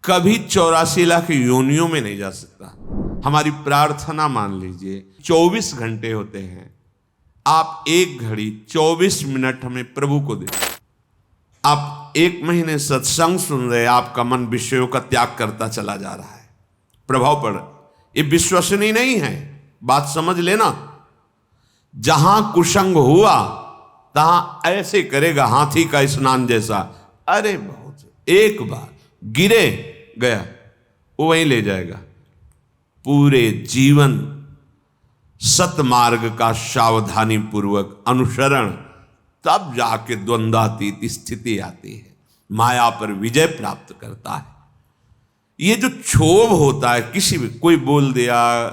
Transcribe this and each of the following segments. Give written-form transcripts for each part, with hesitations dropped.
कभी 84 लाख योनियों में नहीं जा सकता। हमारी प्रार्थना मान लीजिए 24 घंटे होते हैं, आप 1 घड़ी 24 मिनट हमें प्रभु को दे। आप 1 महीने सत्संग सुन रहे, आपका मन विषयों का त्याग करता चला जा रहा है, प्रभाव पड़ रहा है। ये विश्वसनीय नहीं है, बात समझ लेना। जहां कुसंग हुआ तहां ऐसे करेगा हाथी का स्नान जैसा। अरे बहुत, एक बार गिरे गया, वो वहीं ले जाएगा। पूरे जीवन सतमार्ग का सावधानी पूर्वक अनुसरण, तब जाके द्वंद्वातीत स्थिति आती है, माया पर विजय प्राप्त करता है। ये जो क्षोभ होता है, किसी भी कोई बोल दिया,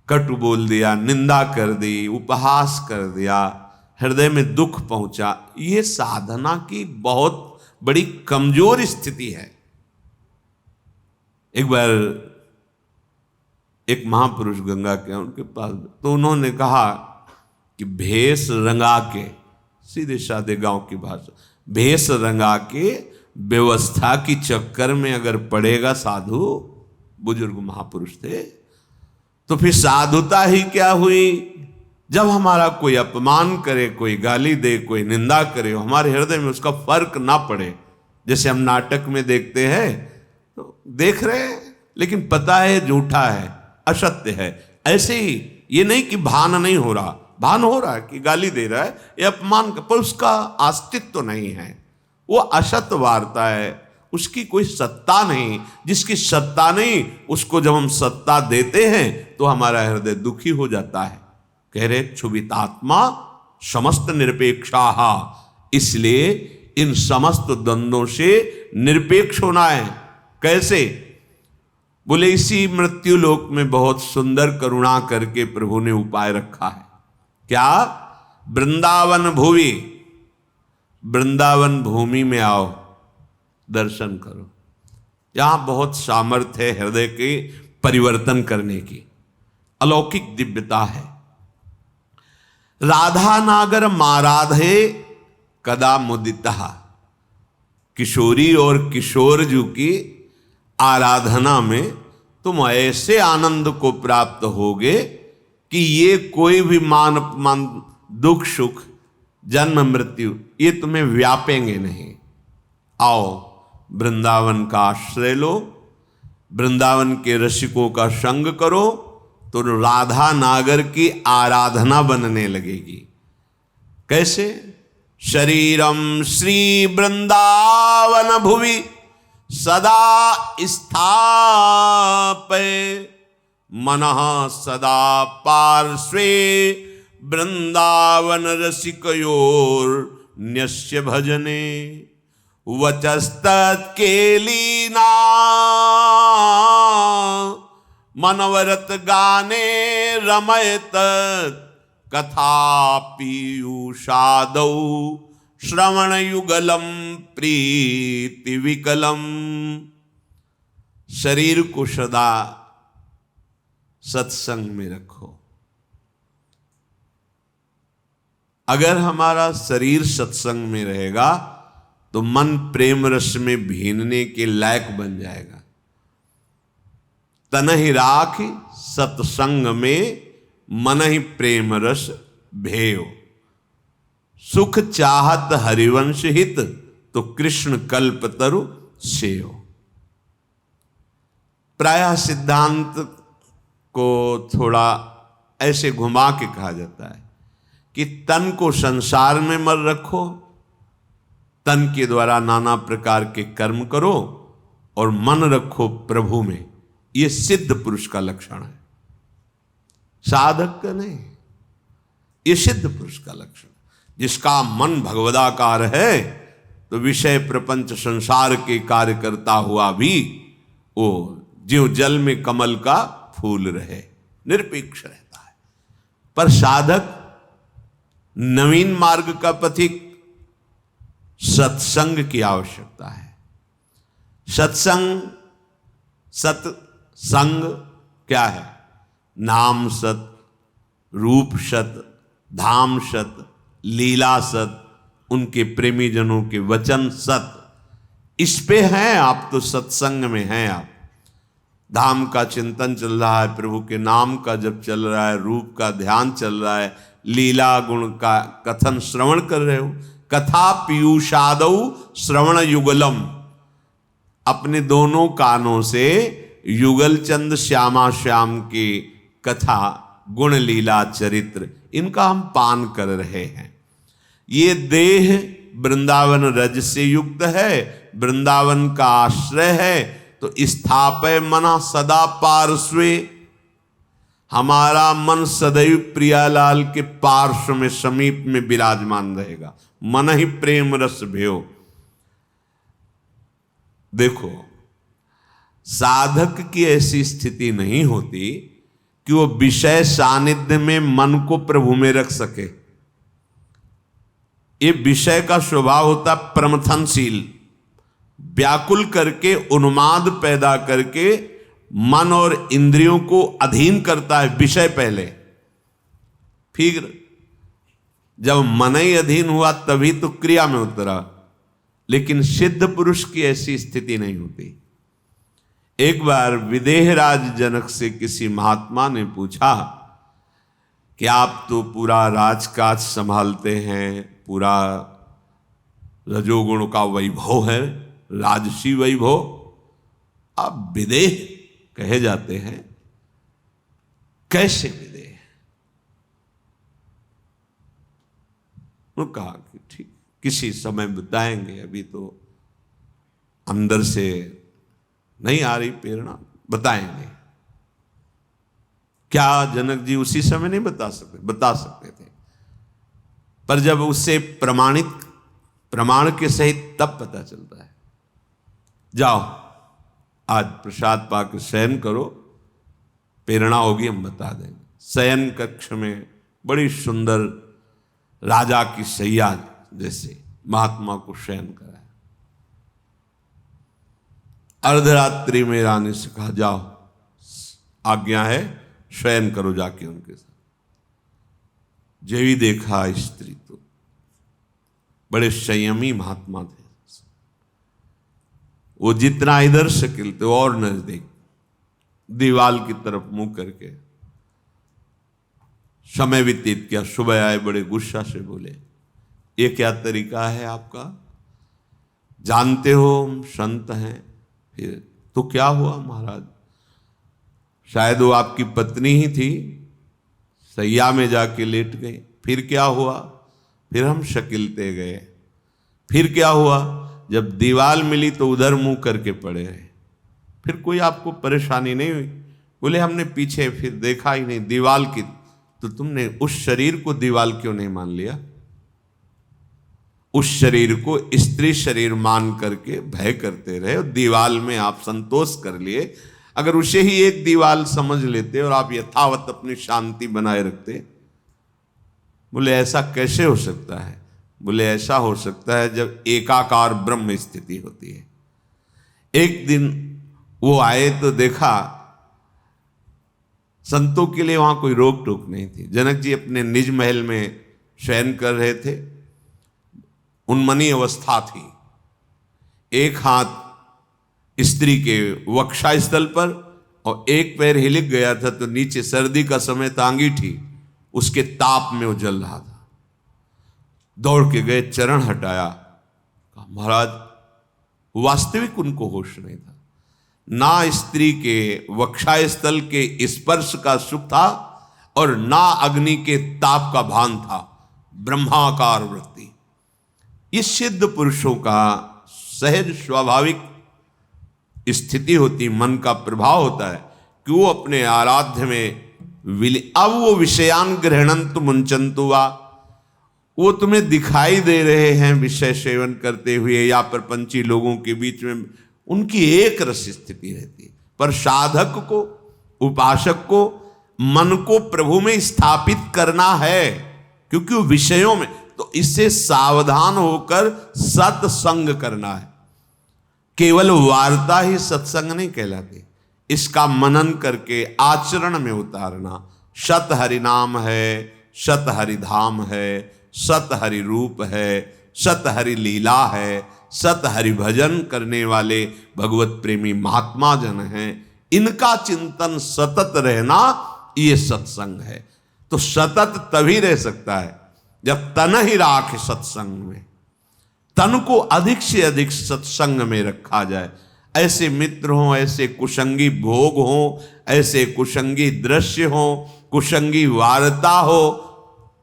कटु बोल दिया, निंदा कर दी, उपहास कर दिया, हृदय में दुख पहुंचा, ये साधना की बहुत बड़ी कमजोर स्थिति है। एक बार एक महापुरुष गंगा के उनके पास, तो उन्होंने कहा कि भेष रंगा के, सीधे साधे गांव की भाषा, भेष रंगा के व्यवस्था की चक्कर में अगर पड़ेगा साधु, बुजुर्ग महापुरुष थे, तो फिर साधुता ही क्या हुई। जब हमारा कोई अपमान करे, कोई गाली दे, कोई निंदा करे, हमारे हृदय में उसका फर्क ना पड़े। जैसे हम नाटक में देखते हैं, तो देख रहे हैं लेकिन पता है झूठा है, असत्य है। ऐसे ही ये नहीं कि भान नहीं हो रहा, भान हो रहा है कि गाली दे रहा है, ये अपमान का, पर उसका अस्तित्व तो नहीं है, वो असत्य वार्ता है, उसकी कोई सत्ता नहीं। जिसकी सत्ता नहीं, उसको जब हम सत्ता देते हैं तो हमारा हृदय दुखी हो जाता है। कह रहे क्षुभितात्मा समस्त निरपेक्षा, इसलिए इन समस्त द्वंद्वों से निरपेक्ष होना है। कैसे? बोले इसी मृत्यु लोक में बहुत सुंदर करुणा करके प्रभु ने उपाय रखा है। क्या? वृंदावन भूमि, वृंदावन भूमि में आओ, दर्शन करो। यहां बहुत सामर्थ्य है हृदय के परिवर्तन करने की, अलौकिक दिव्यता है। राधा नागर माराधे कदा मुदिता, किशोरी और किशोर जी की आराधना में तुम ऐसे आनंद को प्राप्त होगे कि ये कोई भी मान अपमान, दुख सुख, जन्म मृत्यु, ये तुम्हें व्यापेंगे नहीं। आओ वृंदावन का आश्रय लो, वृंदावन के रसिकों का संग करो, तो राधा नागर की आराधना बनने लगेगी। कैसे? शरीरम श्री वृंदावन भुवि सदा स्थापय, मनः सदा पार्श्वे वृंदावन रसिकयोर न्यस्य भजने, वचस्तत् केलीना मनवरत गाने रमयत, कथा पीयूषादौ श्रवण युगलम प्रीति विकलम। शरीर को सदा सत्संग में रखो। अगर हमारा शरीर सत्संग में रहेगा तो मन प्रेम रस में भीनने के लायक बन जाएगा। तन ही राख सत्संग में, मन ही प्रेम रस भेयो। सुख चाहत हरिवंश हित, तो कृष्ण कल्प तरु सेयो। प्रायः सिद्धांत को थोड़ा ऐसे घुमा के कहा जाता है कि तन को संसार में मत रखो, तन के द्वारा नाना प्रकार के कर्म करो, और मन रखो प्रभु में। यह सिद्ध पुरुष का लक्षण है, साधक का नहीं। यह सिद्ध पुरुष का लक्षण। जिसका मन भगवदाकार है, तो विषय प्रपंच संसार के कार्य करता हुआ भी वो ज्यों जल में कमल का फूल रहे, निरपेक्ष रहता है। पर साधक, नवीन मार्ग का पथिक, सत्संग की आवश्यकता है। सत्संग, सत्संग क्या है? नाम सत, रूप सत, धाम सत, लीला सत, उनके प्रेमी जनों के वचन सत, इस पे हैं आप, तो सत्संग में हैं आप। धाम का चिंतन चल रहा है, प्रभु के नाम का जब चल रहा है, रूप का ध्यान चल रहा है, लीला गुण का कथन श्रवण कर रहे हो। कथा पीयूषादौ श्रवण युगलम, अपने दोनों कानों से युगल चंद श्यामा श्याम की कथा, गुण लीला चरित्र, इनका हम पान कर रहे हैं। ये देह वृंदावन रज से युक्त है, वृंदावन का आश्रय है, तो स्थापय मना सदा पार्श्वे, हमारा मन सदैव प्रियालाल के पार्श्व में समीप में विराजमान रहेगा। मन ही प्रेम रस भयो। देखो, साधक की ऐसी स्थिति नहीं होती कि वो विषय सानिध्य में मन को प्रभु में रख सके। ये विषय का स्वभाव होता प्रमथनशील, व्याकुल करके, उन्माद पैदा करके मन और इंद्रियों को अधीन करता है। विषय पहले, फिर जब मन ही अधीन हुआ तभी तो क्रिया में उतरा। लेकिन सिद्ध पुरुष की ऐसी स्थिति नहीं होती। एक बार विदेहराज जनक से किसी महात्मा ने पूछा कि आप तो पूरा राजकाज संभालते हैं, पूरा रजोगुण का वैभव है, राजसी वैभव, आप विदेह कहे जाते हैं, कैसे विदेह? उन्होंने कहा कि ठीक, किसी समय बताएंगे, अभी तो अंदर से नहीं आ रही प्रेरणा, बताएंगे। क्या जनक जी उसी समय नहीं बता सकते? बता सकते थे, पर जब उससे प्रमाण के सहित तब पता चलता है। जाओ, आज प्रसाद पाकर शयन करो, प्रेरणा होगी हम बता देंगे। शयन कक्ष में बड़ी सुंदर राजा की सैया जैसे महात्मा को शयन कराया। अर्धरात्रि में रानी से कहा, जाओ, आज्ञा है, शयन करो जाके उनके साथ। जेवी देखा स्त्री तो बड़े संयमी महात्मा थे। वो जितना इधर शकील थे और नजदीक, दीवाल की तरफ मुंह करके समय व्यतीत किया। सुबह आए, बड़े गुस्सा से बोले, ये क्या तरीका है आपका? जानते हो हम संत हैं। फिर तो क्या हुआ महाराज? शायद वो आपकी पत्नी ही थी, सैया में जाके लेट गई। फिर क्या हुआ? फिर हम शकीलते गए। फिर क्या हुआ? जब दीवाल मिली तो उधर मुंह करके पड़े रहे। फिर कोई आपको परेशानी नहीं हुई? बोले हमने पीछे फिर देखा ही नहीं, दीवाल की। तो तुमने उस शरीर को दीवाल क्यों नहीं मान लिया? उस शरीर को स्त्री शरीर मान करके भय करते रहे और दीवाल में आप संतोष कर लिए। अगर उसे ही एक दीवाल समझ लेते और आप यथावत अपनी शांति बनाए रखते। बोले ऐसा कैसे हो सकता है? बोले ऐसा हो सकता है जब एकाकार ब्रह्म स्थिति होती है। एक दिन वो आए तो देखा संतों के लिए वहां कोई रोक टोक नहीं थी। जनक जी अपने निज महल में शयन कर रहे थे, उन्मनी अवस्था थी। एक हाथ स्त्री के वक्षा स्थल पर और एक पैर हिलक गया था, तो नीचे सर्दी का समय था, अंगीठी उसके ताप में वो जल रहा था। दौड़ के गए, चरण हटाया, कहा महाराज वास्तविक उनको होश नहीं था। ना स्त्री के वक्षास्थल के स्पर्श का सुख था और ना अग्नि के ताप का भान था। ब्रह्माकार वृत्ति, ये सिद्ध पुरुषों का सहज स्वाभाविक स्थिति होती, मन का प्रभाव होता है कि वो अपने आराध्य में अब वो विषयान ग्रहणंतु मुंचंतु वा, वो तुम्हें दिखाई दे रहे हैं विषय सेवन करते हुए या प्रपंची लोगों के बीच में, उनकी एक रस स्थिति रहती है। पर साधक को, उपासक को मन को प्रभु में स्थापित करना है, क्योंकि वो विषयों में, तो इससे सावधान होकर सत्संग करना है। केवल वार्ता ही सत्संग नहीं कहलाती, इसका मनन करके आचरण में उतारना। सत हरि नाम है, सत हरि धाम है, सत हरि रूप है, सत हरि लीला है, सत हरिभजन करने वाले भगवत प्रेमी महात्मा जन हैं, इनका चिंतन सतत रहना, ये सत्संग है। तो सतत तभी रह सकता है जब तन ही राख सत्संग में, तन को अधिक से अधिक सत्संग में रखा जाए। ऐसे मित्र हों, ऐसे कुसंगी भोग हों, ऐसे कुसंगी दृश्य हों, कुसंगी वार्ता हो,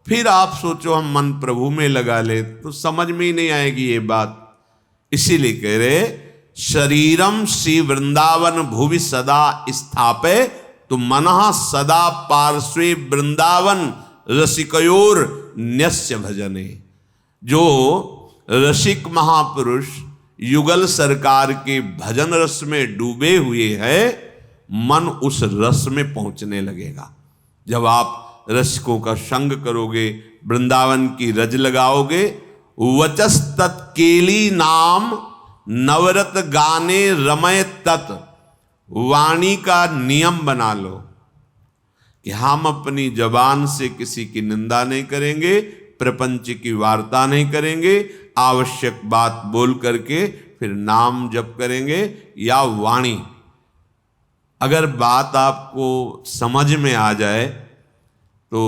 फिर आप सोचो हम मन प्रभु में लगा ले, तो समझ में ही नहीं आएगी ये बात। इसीलिए कह रहे शरीरम श्री वृंदावन भुवि सदा स्थापे, तो मनः सदा पार्श्वे वृंदावन रसिकयोर न्यस्य भजने। जो रसिक महापुरुष युगल सरकार के भजन रस में डूबे हुए हैं, मन उस रस में पहुंचने लगेगा। जब आप रसिकों का संग करोगे, वृंदावन की रज लगाओगे, वचस तत्केली नाम नवरत गाने रमय तत्, वाणी का नियम बना लो कि हम अपनी जबान से किसी की निंदा नहीं करेंगे, प्रपंच की वार्ता नहीं करेंगे, आवश्यक बात बोल करके फिर नाम जप करेंगे या वाणी। अगर बात आपको समझ में आ जाए तो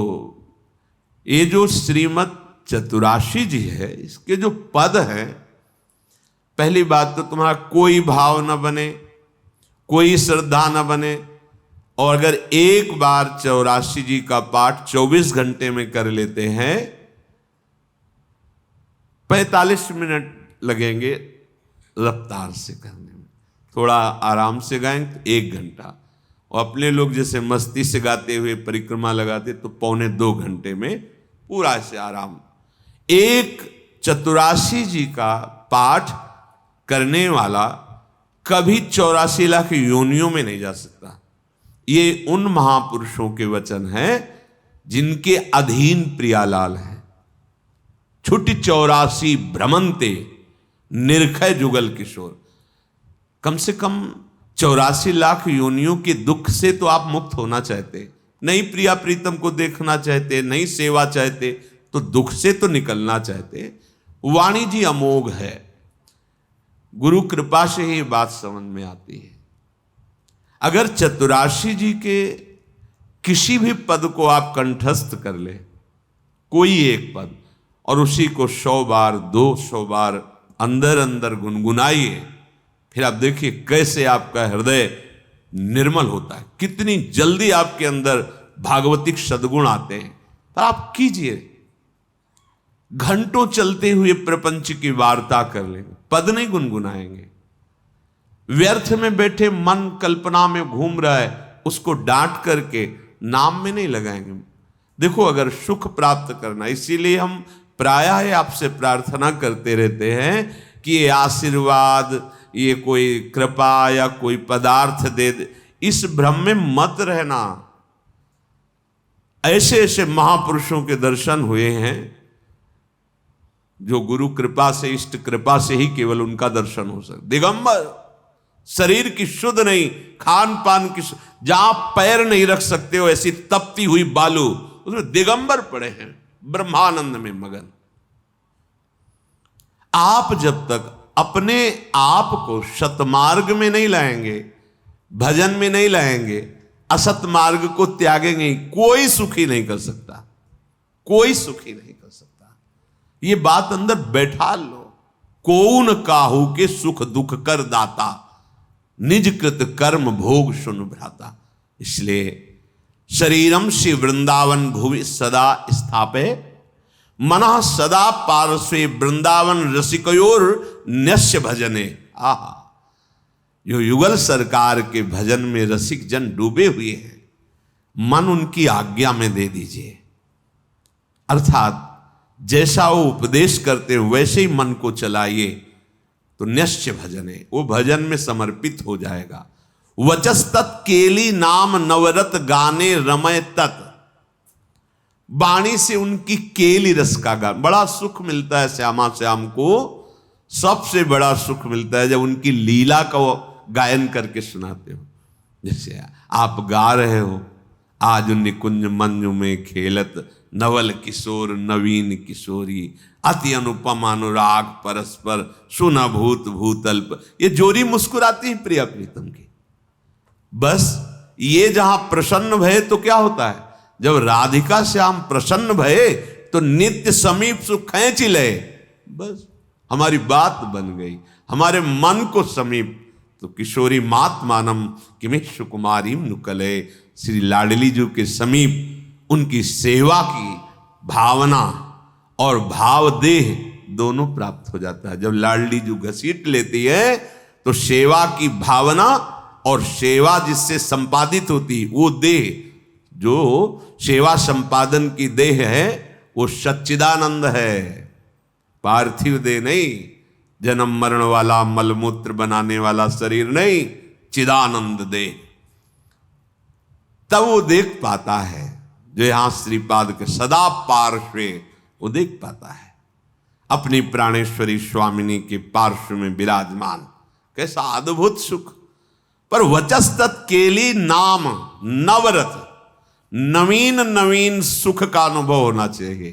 ये जो श्रीमद् चतुराशी जी है, इसके जो पद हैं, पहली बात तो तुम्हारा कोई भाव न बने, कोई श्रद्धा न बने, और अगर एक बार 84 जी का पाठ 24 घंटे में कर लेते हैं, 45 मिनट लगेंगे रफ्तार से करने में, थोड़ा आराम से गाएंगे तो 1 घंटा, और अपने लोग जैसे मस्ती से गाते हुए परिक्रमा लगाते तो 1.25 घंटे में पूरा ऐसे आराम। एक 84 जी का पाठ करने वाला कभी 84 लाख योनियों में नहीं जा सकता। ये उन महापुरुषों के वचन हैं जिनके अधीन प्रियालाल है। छुट 84 भ्रमंते निर्खय जुगल किशोर। कम से कम 84 लाख योनियों के दुख से तो आप मुक्त होना चाहते, नहीं प्रिया प्रीतम को देखना चाहते, नहीं सेवा चाहते, तो दुख से तो निकलना चाहते। वाणी जी अमोघ है, गुरु कृपा से ही बात समझ में आती है। अगर चतुराशी जी के किसी भी पद को आप कंठस्थ कर ले, कोई एक पद, और उसी को 100 बार 200 बार अंदर अंदर गुनगुनाइए, फिर आप देखिए कैसे आपका हृदय निर्मल होता है, कितनी जल्दी आपके अंदर भागवतिक सद्गुण आते हैं। पर आप कीजिए, घंटों चलते हुए प्रपंच की वार्ता कर लेंगे, पद नहीं गुनगुनाएंगे। व्यर्थ में बैठे मन कल्पना में घूम रहा है, उसको डांट करके नाम में नहीं लगाएंगे। देखो, अगर सुख प्राप्त करना, इसीलिए हम प्रायः आपसे प्रार्थना करते रहते हैं कि ये आशीर्वाद, ये कोई कृपा या कोई पदार्थ दे दे, इस भ्रम में मत रहना। ऐसे ऐसे महापुरुषों के दर्शन हुए हैं जो गुरु कृपा से, इष्ट कृपा से ही केवल उनका दर्शन हो सकता। दिगंबर, शरीर की शुद्ध नहीं, खान पान की, जहां पैर नहीं रख सकते हो ऐसी तपती हुई बालू, उसमें दिगंबर पड़े हैं, ब्रह्मानंद में मगन। आप जब तक अपने आप को सतमार्ग में नहीं लाएंगे, भजन में नहीं लाएंगे, असत मार्ग को त्यागेंगे, कोई सुखी नहीं कर सकता, कोई सुखी नहीं कर सकता। ये बात अंदर बैठा लो। कौन काहू के सुख दुख कर दाता, निज कृत कर्म भोग सुन भ्राता। इसलिए शरीरम श्री वृंदावन भुवि सदा स्थापे, मनः सदा पार्श्वे वृंदावन रसिकयोर न्यस्य भजने। आहा, जो युगल सरकार के भजन में रसिक जन डूबे हुए हैं, मन उनकी आज्ञा में दे दीजिए। अर्थात जैसा वो उपदेश करते हैं वैसे ही मन को चलाइए, तो निश्चय भजने, वो भजन में समर्पित हो जाएगा। वचस तत् केली नाम नवरत गाने रमय तत्। वाणी से उनकी केली रस का गान, बड़ा सुख मिलता है श्यामा श्याम को। सबसे बड़ा सुख मिलता है जब उनकी लीला का गायन करके सुनाते हो। जैसे आप गा रहे हो, आज निकुंज मंजू में खेलत नवल किशोर नवीन किशोरी, अति अनुपम अनुराग परस्पर, सुनभूत भूतल्प। ये जोरी मुस्कुराती है प्रिया प्रीतम की। बस ये जहां प्रसन्न भये तो क्या होता है, जब राधिका श्याम प्रसन्न भये तो नित्य समीप सुख खींच ले। बस हमारी बात बन गई, हमारे मन को समीप। तो किशोरी मात मानम किमिश कुमारी नुकले, श्री लाडली जी के समीप उनकी सेवा की भावना और भाव देह दोनों प्राप्त हो जाता है। जब लाडली जी घसीट लेती है तो सेवा की भावना और सेवा जिससे संपादित होती वो देह, जो सेवा संपादन की देह है वो सच्चिदानंद है, पार्थिव देह नहीं, जन्म मरण वाला मलमूत्र बनाने वाला शरीर नहीं, चिदानंद देह। तब वो देख पाता है जो यहां श्रीपाद के सदा पार्श्वे, वो देख पाता है अपनी प्राणेश्वरी स्वामिनी के पार्श्व में विराजमान। कैसा अद्भुत सुख। पर वचस्तत् केली नाम नवरत, नवीन नवीन सुख का अनुभव होना चाहिए,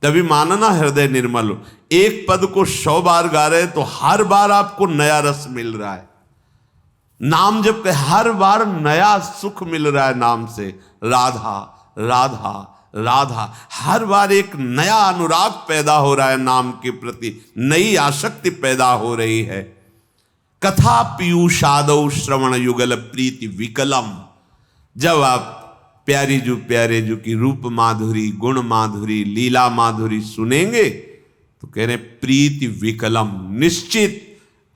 तभी मानना हृदय निर्मल हो। एक पद को 100 बार गा रहे तो हर बार आपको नया रस मिल रहा है। नाम जब के हर बार नया सुख मिल रहा है नाम से। राधा राधा राधा, हर बार एक नया अनुराग पैदा हो रहा है नाम के प्रति, नई आसक्ति पैदा हो रही है। कथा पीयूषादौ श्रवण युगल प्रीति विकलम, जब आप प्यारे जू की रूप माधुरी, गुण माधुरी, लीला माधुरी सुनेंगे तो कह रहे प्रीति विकलम, निश्चित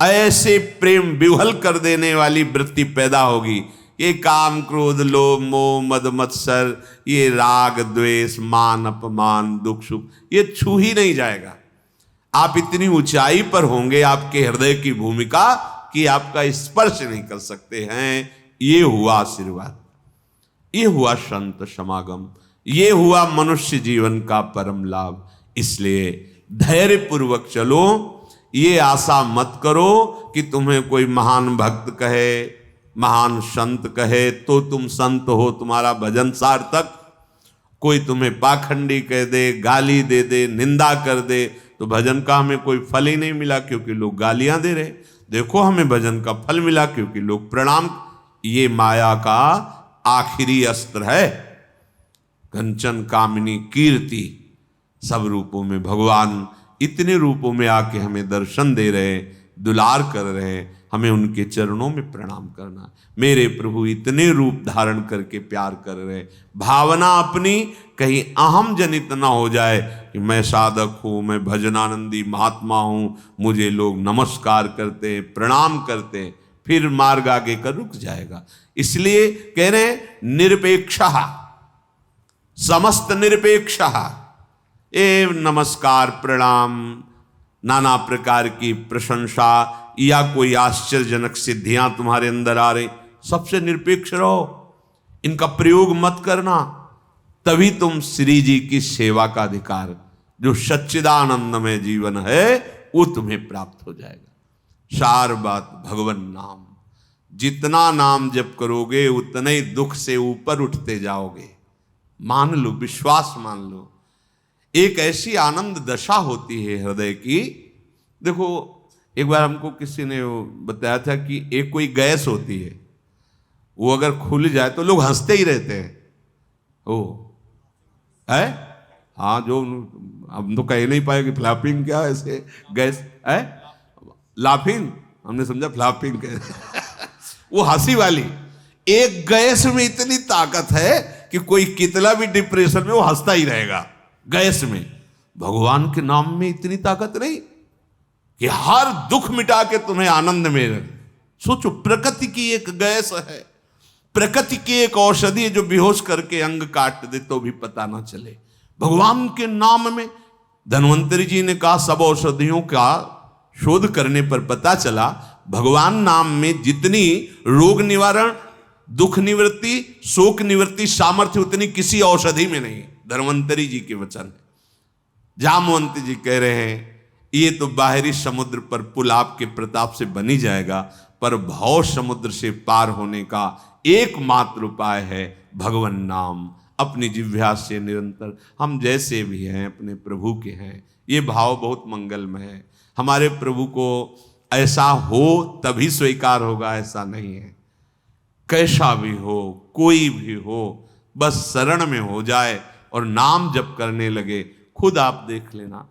ऐसे प्रेम विह्वल कर देने वाली वृत्ति पैदा होगी। ये काम क्रोध लोभ मोह मद मत्सर, ये राग द्वेष मान अपमान दुख सुख, ये छू ही नहीं जाएगा। आप इतनी ऊंचाई पर होंगे आपके हृदय की भूमिका कि आपका स्पर्श नहीं कर सकते हैं। ये हुआ आशीर्वाद, ये हुआ संत समागम, ये हुआ मनुष्य जीवन का परम लाभ। इसलिए धैर्य पूर्वक चलो, ये आशा मत करो कि तुम्हें कोई महान भक्त कहे, महान संत कहे तो तुम संत हो, तुम्हारा भजन सार्थक। कोई तुम्हें पाखंडी कह दे, गाली दे दे, निंदा कर दे तो भजन का हमें कोई फल ही नहीं मिला, क्योंकि लोग गालियां दे रहे। देखो हमें भजन का फल मिला क्योंकि लोग प्रणाम। ये माया का आखिरी अस्त्र है, कंचन कामिनी कीर्ति। सब रूपों में भगवान इतने रूपों में आके हमें दर्शन दे रहे, दुलार कर रहे, हमें उनके चरणों में प्रणाम करना। मेरे प्रभु इतने रूप धारण करके प्यार कर रहे, भावना अपनी कहीं अहम जनित ना हो जाए कि मैं साधक हूँ, मैं भजनानंदी महात्मा हूँ, मुझे लोग नमस्कार करते हैं, प्रणाम करते हैं, फिर मार्ग आगे का रुक जाएगा। इसलिए कह रहे हैं निरपेक्षः, समस्त निरपेक्षः। ए नमस्कार प्रणाम, नाना प्रकार की प्रशंसा या कोई आश्चर्यजनक सिद्धियां तुम्हारे अंदर आ रही, सबसे निरपेक्ष रहो, इनका प्रयोग मत करना। तभी तुम श्री जी की सेवा का अधिकार, जो सच्चिदानंदमय जीवन है, वो तुम्हें प्राप्त हो जाएगा। सार बात भगवन नाम, जितना नाम जप करोगे उतने ही दुख से ऊपर उठते जाओगे। मान लो, विश्वास मान लो। एक ऐसी आनंद दशा होती है हृदय की। देखो एक बार हमको किसी ने बताया था कि एक कोई गैस होती है, वो अगर खुल जाए तो लोग हंसते ही रहते हैं। ओ है, हाँ, जो हम तो कह नहीं पाए कि फ्लैपिंग क्या ऐसे गैस है, लाफिंग, हमने समझा फ्लैपिंग वो हंसी वाली। एक गैस में इतनी ताकत है कि कोई कितना भी डिप्रेशन में वो हंसता ही रहेगा। गैस में, भगवान के नाम में इतनी ताकत नहीं कि हर दुख मिटा के तुम्हें आनंद में रहे। सोचो, प्रकृति की एक गैस है, प्रकृति की एक औषधि है जो बेहोश करके अंग काट दे तो भी पता ना चले। भगवान के नाम में, धन्वंतरी जी ने कहा, सब औषधियों का शोध करने पर पता चला भगवान नाम में जितनी रोग निवारण, दुख निवृत्ति, शोक निवृत्ति सामर्थ्य उतनी किसी औषधि में नहीं। धन्वंतरी जी के वचन है। जामवंत जी कह रहे हैं ये तो बाहरी समुद्र पर पुल आपके प्रताप से बनी जाएगा, पर भव समुद्र से पार होने का एकमात्र उपाय है भगवन नाम। अपनी जिह्वा से निरंतर हम जैसे भी हैं अपने प्रभु के हैं। ये भाव बहुत मंगलमय है। हमारे प्रभु को ऐसा हो तभी स्वीकार होगा, ऐसा नहीं है। कैसा भी हो, कोई भी हो, बस शरण में हो जाए और नाम जप करने लगे। खुद आप देख लेना,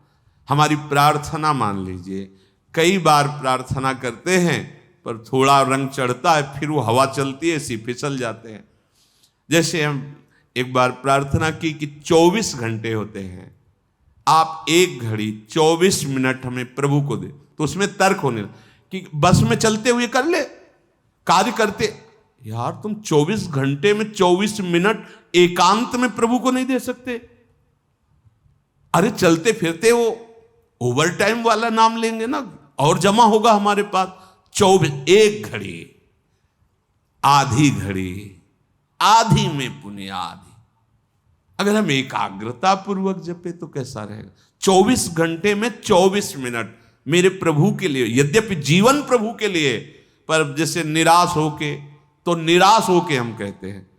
हमारी प्रार्थना मान लीजिए, कई बार प्रार्थना करते हैं पर थोड़ा रंग चढ़ता है, फिर वो हवा चलती है, ऐसी फिसल जाते हैं। जैसे हम एक बार प्रार्थना की कि 24 घंटे होते हैं, आप एक घड़ी 24 मिनट हमें प्रभु को दे, तो उसमें तर्क होने कि बस में चलते हुए कर ले, कार्य करते। यार तुम 24 घंटे में 24 मिनट एकांत में प्रभु को नहीं दे सकते? अरे चलते फिरते वो ओवर टाइम वाला नाम लेंगे ना, और जमा होगा हमारे पास। 24, एक घड़ी, आधी घड़ी, आधी में पुण्य आधी। अगर हम एकाग्रता पूर्वक जपे तो कैसा रहेगा? 24 घंटे में 24 मिनट मेरे प्रभु के लिए, यद्यपि जीवन प्रभु के लिए, पर जैसे निराश होके, तो निराश होके हम कहते हैं,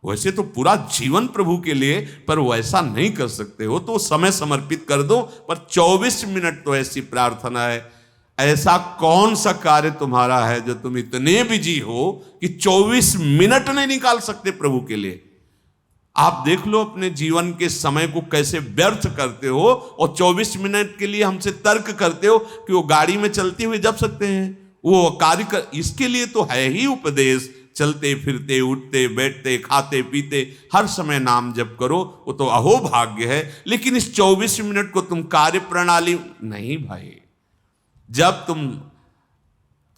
वैसे तो पूरा जीवन प्रभु के लिए, पर वैसा नहीं कर सकते हो तो समय समर्पित कर दो। पर 24 मिनट तो ऐसी प्रार्थना है। ऐसा कौन सा कार्य तुम्हारा है जो तुम इतने बिजी हो कि 24 मिनट नहीं निकाल सकते प्रभु के लिए? आप देख लो अपने जीवन के समय को कैसे व्यर्थ करते हो, और 24 मिनट के लिए हमसे तर्क करते हो कि वो गाड़ी में चलते हुए जप सकते हैं, वो कार्य कर। इसके लिए तो है ही उपदेश, चलते फिरते, उठते बैठते, खाते पीते, हर समय नाम जप करो, वो तो अहो भाग्य है। लेकिन इस 24 मिनट को तुम कार्य प्रणाली नहीं भाई। जब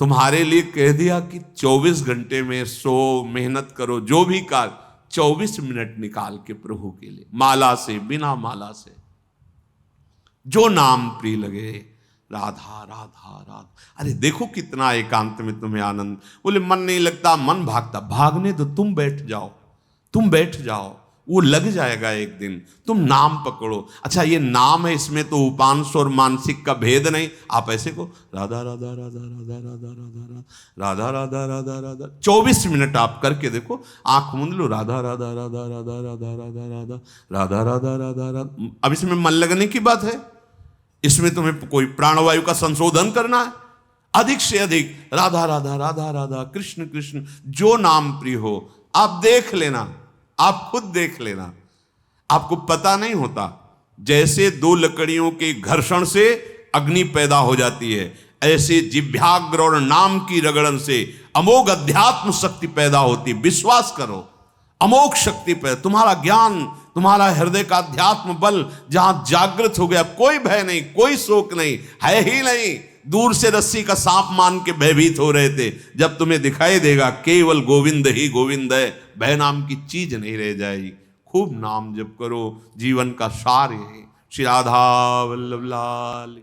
तुम्हारे लिए कह दिया कि 24 घंटे में सो मेहनत करो, जो भी कार्य, 24 मिनट निकाल के प्रभु के लिए, माला से, बिना माला से, जो नाम प्रिय लगे, राधा राधा राधा। अरे देखो कितना एकांत में तुम्हें आनंद। बोले मन नहीं लगता, मन भागता, भागने दो, तुम बैठ जाओ, तुम बैठ जाओ, वो लग जाएगा एक दिन। तुम नाम पकड़ो। अच्छा ये नाम है, इसमें तो उपांश और मानसिक का भेद नहीं। आप ऐसे को राधा राधा राधा राधा राधा राधा राधा राधा राधा राधा 24 मिनट आप करके देखो, आंख मूंद लो, राधा राधा राधा राधा राधा राधा राधा राधा राधा राधा राधा। अब इसमें मन लगने की बात है, इसमें तुम्हें कोई प्राणवायु का संशोधन करना है? अधिक से अधिक राधा राधा राधा राधा, कृष्ण कृष्ण, जो नाम प्रिय हो। आप देख लेना, आप खुद देख लेना, आपको पता नहीं होता। जैसे दो लकड़ियों के घर्षण से अग्नि पैदा हो जाती है, ऐसे जिह्वाग्र और नाम की रगड़न से अमोघ अध्यात्म शक्ति पैदा होती। विश्वास करो, अमोघ शक्ति पैदा। तुम्हारा ज्ञान, तुम्हारा हृदय का अध्यात्म बल जहां जागृत हो गया, कोई भय नहीं, कोई शोक नहीं, है ही नहीं। दूर से रस्सी का सांप मान के भयभीत हो रहे थे, जब तुम्हें दिखाई देगा केवल गोविंद ही गोविंद है, भय नाम की चीज नहीं रह जाएगी। खूब नाम जप करो, जीवन का सार है। श्री राधा वल्लभ लाल।